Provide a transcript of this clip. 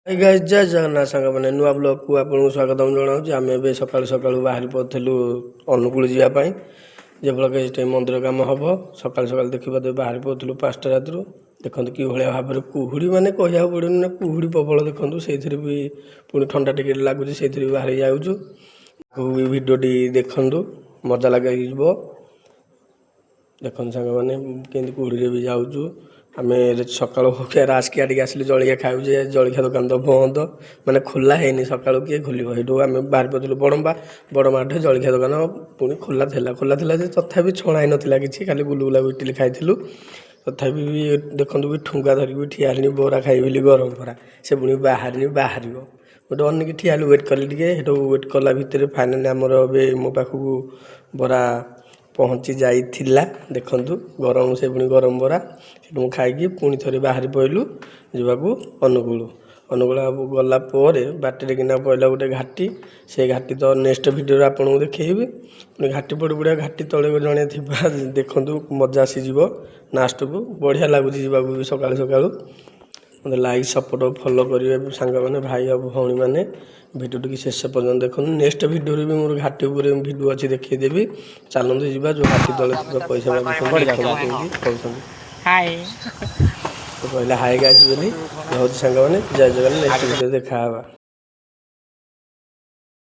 Guys जय जगन्नाथ सांग मैंने नुआ ब्लॉग को आपको स्वागतम जनाऊँ आम ए सका सका बाहरी पड़ू अनुकूल जावाई जब टाइम मंदिर कम हम सका सका देखिए बाहरी पड़ू 5टा रात देखो कि भाया भाव में कुहुड़ी मैंने कह पड़े ना कुहुड़ी प्रबल देखो से भी पुणी ठंडा टिके लगुच से बाहरी जाऊँ भिडटी देखु मजा लगे देखो सांग मैंने कमी कुहुड़ी भी जाऊँ आम सका राजकिया टे आसिले जलिया खाऊ जलिया दुकान तो बंद मैंने खोला है सका किए खोल आम बाहर पड़ू बड़म्बा बड़माठ जलिया दुकान पुणी खोला था तथा छणा ही नाला कि खाली गुलगुला इटिली खाई तथा देखो भी ठुंगा धरिकी ठिया हेनी बरा खाई गरम बरा से पुणी बाहर बाहर गोटे अनेक ठिया वेट कले वेट कला भितर फाइनाल आमर मो पाखक बरा पहुँची जाइला देखु गरम से पुणी गरम बरा से खाई पुणी थे बाहरी पड़ू जावाक अनुकूल अनुकूल गला बाटर किना पड़ा गोटे घाटी से घाटी तो नेक्स्ट वीडियो आपको देखी पुणी घाटी पड़ पड़ा घाटी तले जड़े थी देखु मजा आसीज लास्ट को बढ़िया लगुच जावाक सका सका मतलब लाइक सपोर्ट फॉलो करेंगे सांग मैंने भाई और भौणी मैंने भिडियो टी शेष पर्यटन देखो नेक्स्ट वीडियो भी मोर घाटी उपर भिडियो अच्छी देखीदेवी चलते जा जो घाटी तले पैसा कहले हाय गाइस बोली बहुत सांग मैंने जय जगन्नाथ नेक्स्ट वीडियो देखा।